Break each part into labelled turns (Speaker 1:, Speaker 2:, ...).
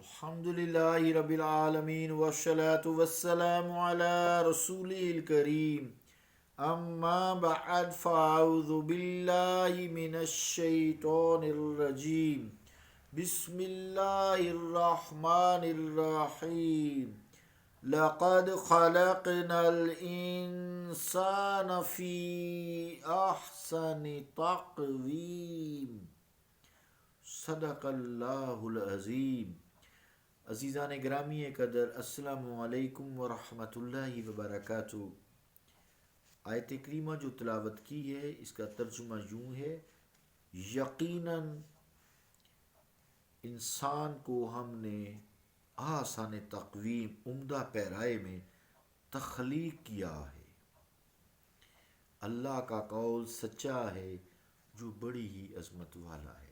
Speaker 1: الحمدللہ رب العالمین والصلاة والسلام علی رسول الکریم اما بعد فاعوذ باللہ من الشیطان الرجیم بسم اللہ الرحمن الرحیم لقد خلقنا الانسان فی احسن تقویم صدق اللہ العظیم۔ عزیزان گرامی قدر، السلام علیکم ورحمۃ اللہ وبرکاتہ۔ آیت کریمہ جو تلاوت کی ہے اس کا ترجمہ یوں ہے: یقیناً انسان کو ہم نے آسان تقویم عمدہ پیرائے میں تخلیق کیا ہے۔ اللہ کا قول سچا ہے جو بڑی ہی عظمت والا ہے۔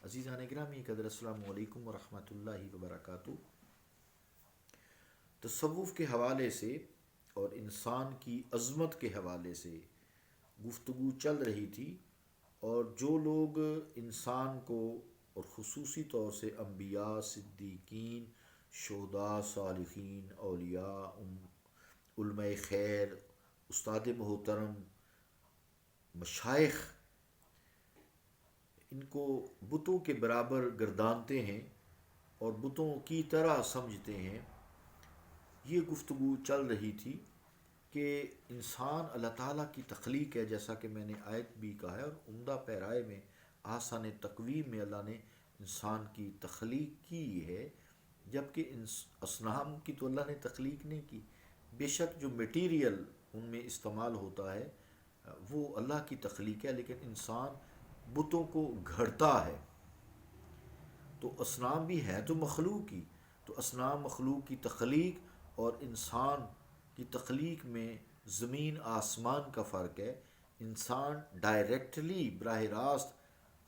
Speaker 1: عزیزان گرامی قدر، السلام علیکم ورحمۃ اللہ وبرکاتہ۔ تصوف کے حوالے سے اور انسان کی عظمت کے حوالے سے گفتگو چل رہی تھی، اور جو لوگ انسان کو اور خصوصی طور سے انبیاء، صدیقین، شہداء، صالحین، اولیاء، علماء خیر، استاد محترم، مشائخ، ان کو بتوں کے برابر گردانتے ہیں اور بتوں کی طرح سمجھتے ہیں، یہ گفتگو چل رہی تھی کہ انسان اللہ تعالیٰ کی تخلیق ہے، جیسا کہ میں نے آیت بھی کہا ہے، اور عمدہ پیرائے میں آسان تقویم میں اللہ نے انسان کی تخلیق کی ہے، جبکہ اصنام کی تو اللہ نے تخلیق نہیں کی۔ بے شک جو میٹیریل ان میں استعمال ہوتا ہے وہ اللہ کی تخلیق ہے، لیکن انسان بتوں کو گھڑتا ہے۔ تو اصنام بھی ہے تو مخلوق ہی، تو اصنام مخلوق کی تخلیق اور انسان کی تخلیق میں زمین آسمان کا فرق ہے۔ انسان ڈائریکٹلی براہ راست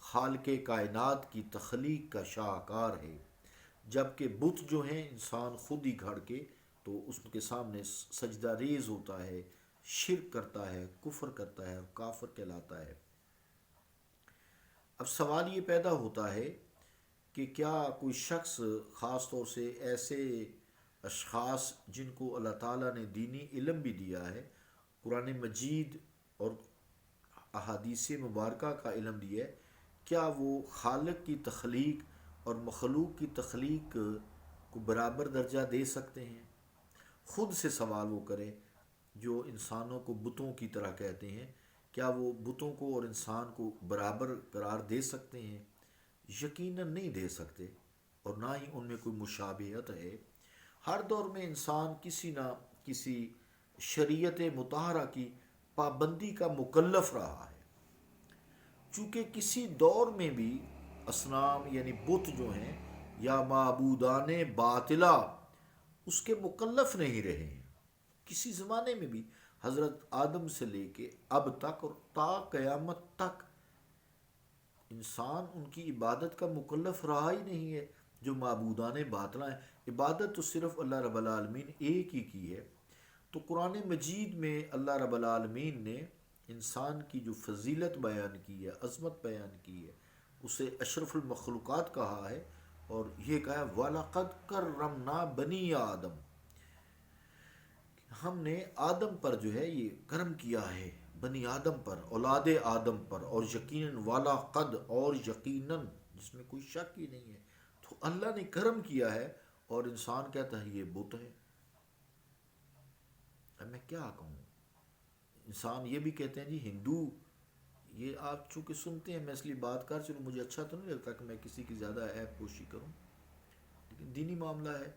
Speaker 1: خالق کائنات کی تخلیق کا شاہکار ہے، جبکہ بت جو ہیں انسان خود ہی گھڑ کے تو اس کے سامنے سجدہ ریز ہوتا ہے، شرک کرتا ہے، کفر کرتا ہے اور کافر کہلاتا ہے۔ اب سوال یہ پیدا ہوتا ہے کہ کیا کوئی شخص، خاص طور سے ایسے اشخاص جن کو اللہ تعالیٰ نے دینی علم بھی دیا ہے، قرآن مجید اور احادیث مبارکہ کا علم دیا ہے، کیا وہ خالق کی تخلیق اور مخلوق کی تخلیق کو برابر درجہ دے سکتے ہیں؟ خود سے سوال وہ کریں جو انسانوں کو بتوں کی طرح کہتے ہیں، کیا وہ بتوں کو اور انسان کو برابر قرار دے سکتے ہیں؟ یقیناً نہیں دے سکتے، اور نہ ہی ان میں کوئی مشابہت ہے۔ ہر دور میں انسان کسی نہ کسی شریعت مطہرہ کی پابندی کا مکلف رہا ہے، چونکہ کسی دور میں بھی اصنام یعنی بت جو ہیں یا معبودان باطلہ اس کے مکلف نہیں رہے ہیں۔ کسی زمانے میں بھی حضرت آدم سے لے کے اب تک اور تا قیامت تک انسان ان کی عبادت کا مکلف رہا ہی نہیں ہے۔ جو معبودان باطلہ ہیں، عبادت تو صرف اللہ رب العالمین ایک ہی کی ہے۔ تو قرآن مجید میں اللہ رب العالمین نے انسان کی جو فضیلت بیان کی ہے، عظمت بیان کی ہے، اسے اشرف المخلوقات کہا ہے، اور یہ کہا ہے وَلَقَدْ كَرَّمْنَا بَنِي آدم، ہم نے آدم پر جو ہے یہ کرم کیا ہے، بنی آدم پر، اولاد آدم پر، اور یقیناً والا قد، اور یقیناً جس میں کوئی شک ہی نہیں ہے۔ تو اللہ نے کرم کیا ہے اور انسان کہتا ہے یہ بت ہے۔ اب میں کیا کہوں؟ انسان یہ بھی کہتے ہیں جی ہندو، یہ آپ چونکہ سنتے ہیں، میں اس لیے بات کر چلوں، مجھے اچھا تو نہیں لگتا کہ میں کسی کی زیادہ عیب پوشی کروں، لیکن دینی معاملہ ہے۔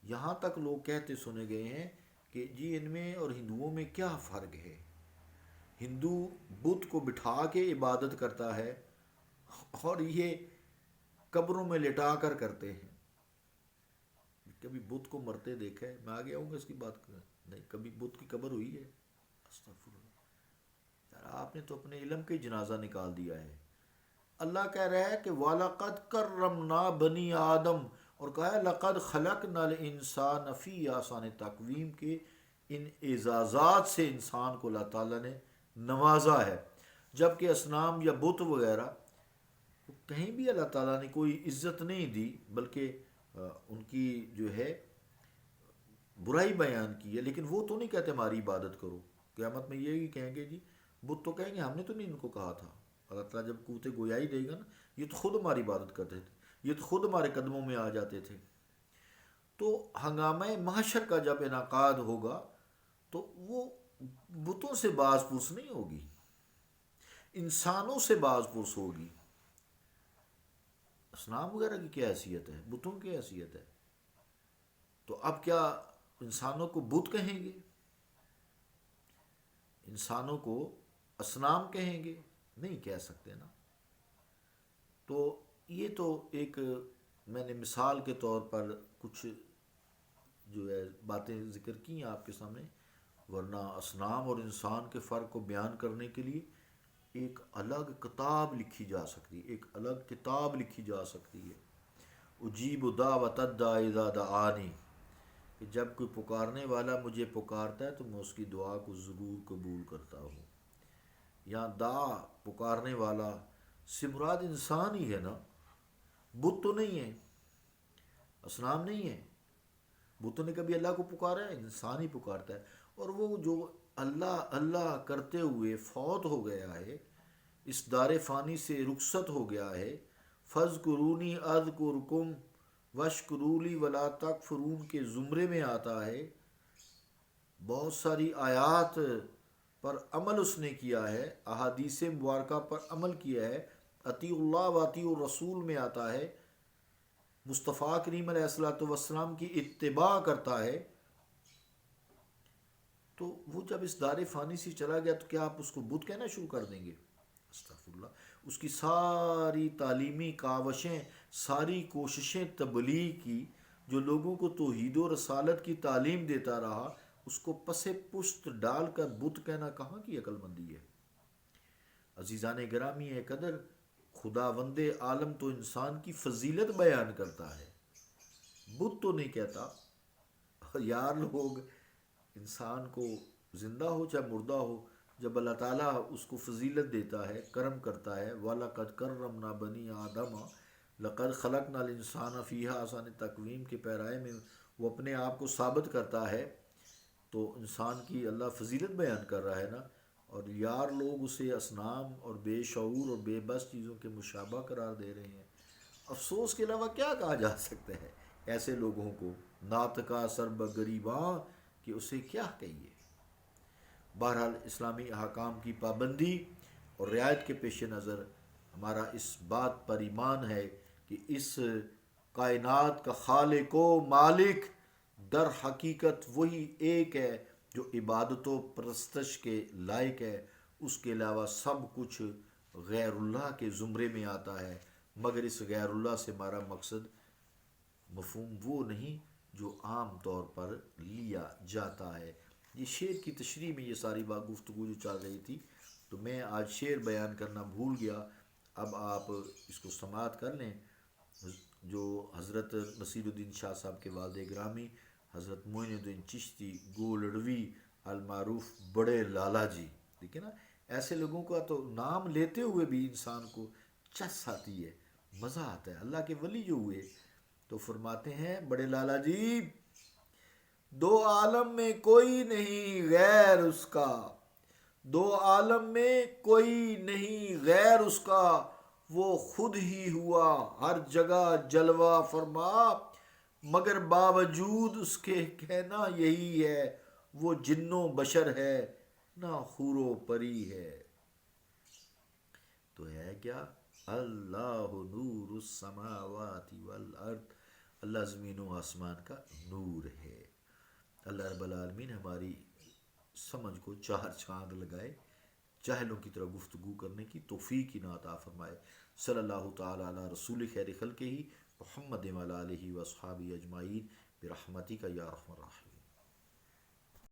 Speaker 1: یہاں تک لوگ کہتے سنے گئے ہیں کہ جی ان میں اور ہندوؤں میں کیا فرق ہے؟ ہندو بت کو بٹھا کے عبادت کرتا ہے اور یہ قبروں میں لٹا کر کرتے ہیں۔ کبھی بت کو مرتے دیکھا ہے؟ میں آگے آؤں گا اس کی بات کریں۔ نہیں، کبھی بت کی قبر ہوئی ہے؟ استغفر اللہ، یار آپ نے تو اپنے علم کا جنازہ نکال دیا ہے۔ اللہ کہہ رہا ہے کہ وَلَقَدْ كَرَّمْنَا بَنِي آدم، اور کہا ہے لَقَدْ خَلَقْنَا الْإِنسَانَ فِي أَحْسَنِ تَقْوِيمٍ، کے ان اعزازات سے انسان کو اللہ تعالیٰ نے نوازا ہے، جبکہ اصنام یا بت وغیرہ کہیں بھی اللہ تعالیٰ نے کوئی عزت نہیں دی، بلکہ ان کی جو ہے برائی بیان کی ہے، لیکن وہ تو نہیں کہتے ہماری عبادت کرو. قیامت میں یہی کہیں گے جی، بت تو کہیں گے ہم نے تو نہیں ان کو کہا تھا. اللہ تعالیٰ جب قوت گویائی دے گا نا، یہ تو خود ہماری عبادت کرتے تھے، یہ تو خود ہمارے قدموں میں آ جاتے تھے. تو ہنگامہ محشر کا جب انعقاد ہوگا تو وہ بتوں سے باز پرس نہیں ہوگی، انسانوں سے باز پرس ہوگی. اسنام وغیرہ کی کیا حیثیت ہے، بتوں کی حیثیت ہے. تو اب کیا انسانوں کو بت کہیں گے، انسانوں کو اسنام کہیں گے؟ نہیں کہہ سکتے نا. تو یہ تو ایک میں نے مثال کے طور پر کچھ جو ہے باتیں ذکر کی ہیں آپ کے سامنے، ورنہ اسنام اور انسان کے فرق کو بیان کرنے کے لیے ایک الگ کتاب لکھی جا سکتی، ایک الگ کتاب لکھی جا سکتی ہے. اجیب دعوت الداع اذا دعانی، کہ جب کوئی پکارنے والا مجھے پکارتا ہے تو میں اس کی دعا کو ضرور قبول کرتا ہوں. یہاں دعا پکارنے والا سے مراد انسان ہی ہے نا، بت تو نہیں ہے، اسنام نہیں ہے. بتوں نے کبھی اللہ کو پکارا ہے؟ انسان ہی پکارتا ہے. اور وہ جو اللہ اللہ کرتے ہوئے فوت ہو گیا ہے، اس دار فانی سے رخصت ہو گیا ہے، فَاذْكُرُونِي أَذْكُرْكُمْ وَاشْكُرُوا لِي وَلَا تَكْفُرُونَ کے زمرے میں آتا ہے. بہت ساری آیات پر عمل اس نے کیا ہے، احادیث مبارکہ پر عمل کیا ہے. اطیع اللہ و اطیع الرسول میں آتا ہے، مصطفیٰ کریم علیہ الصلوۃ والسلام کی اتباع کرتا ہے. تو وہ جب اس دار فانی سے چلا گیا تو کیا آپ اس کو بت کہنا شروع کر دیں گے؟ استغفر اللہ. اس کی ساری تعلیمی کاوشیں، ساری کوششیں تبلیغ کی، جو لوگوں کو توحید و رسالت کی تعلیم دیتا رہا، اس کو پس پشت ڈال کر بت کہنا کہاں کی عقل مندی ہے؟ عزیزان گرامی قدر، خداوند عالم تو انسان کی فضیلت بیان کرتا ہے، بت تو نہیں کہتا. یار لوگ انسان کو زندہ ہو چاہے مردہ ہو، جب اللہ تعالیٰ اس کو فضیلت دیتا ہے، کرم کرتا ہے، وَلَقَدْ كَرَّمْنَا بَنِي آدَمَ لَقَدْ خَلَقْنَا الْإِنسَانَ فِي أَحْسَنِ تَقْوِيمٍ کے پیرائے میں وہ اپنے آپ کو ثابت کرتا ہے. تو انسان کی اللہ فضیلت بیان کر رہا ہے نا، اور یار لوگ اسے اصنام اور بے شعور اور بے بس چیزوں کے مشابہ قرار دے رہے ہیں. افسوس کے علاوہ کیا کہا جا سکتا ہے ایسے لوگوں کو؟ ناطقہ سرب غریباں کہ اسے کیا کہیے. بہرحال اسلامی احکام کی پابندی اور رعایت کے پیش نظر ہمارا اس بات پر ایمان ہے کہ اس کائنات کا خالق و مالک در حقیقت وہی ایک ہے جو عبادت و پرستش کے لائق ہے. اس کے علاوہ سب کچھ غیر اللہ کے زمرے میں آتا ہے، مگر اس غیر اللہ سے ہمارا مقصد مفہوم وہ نہیں جو عام طور پر لیا جاتا ہے. یہ شعر کی تشریح میں یہ ساری بات گفتگو جو چل رہی تھی، تو میں آج شعر بیان کرنا بھول گیا. اب آپ اس کو سماعت کر لیں، جو حضرت نصیر الدین شاہ صاحب کے والد گرامی حضرت معین الدین چشتی گولڑوی المعروف بڑے لالا جی، دیکھیں نا، ایسے لوگوں کا تو نام لیتے ہوئے بھی انسان کو چس آتی ہے، مزہ آتا ہے. اللہ کے ولی جو ہوئے تو فرماتے ہیں بڑے لالا جی، دو عالم میں کوئی نہیں غیر اس کا، دو عالم میں کوئی نہیں غیر اس کا، وہ خود ہی ہوا ہر جگہ جلوہ فرما، مگر باوجود اس کے کہنا یہی ہے، وہ جن و بشر ہے نہ حور و پری ہے. تو ہے کیا؟ اللہ نور السماوات والارض، اللہ زمین و آسمان کا نور ہے. اللہ رب العالمین ہماری سمجھ کو چار چاند لگائے، جاہلوں کی طرح گفتگو کرنے کی توفیق کی عطا فرمائے. صلی اللہ تعالی علی رسول خیر خلقہ محمد وعلی آلہ واصحابہ اجمعین برحمتک یا ارحم الراحمین.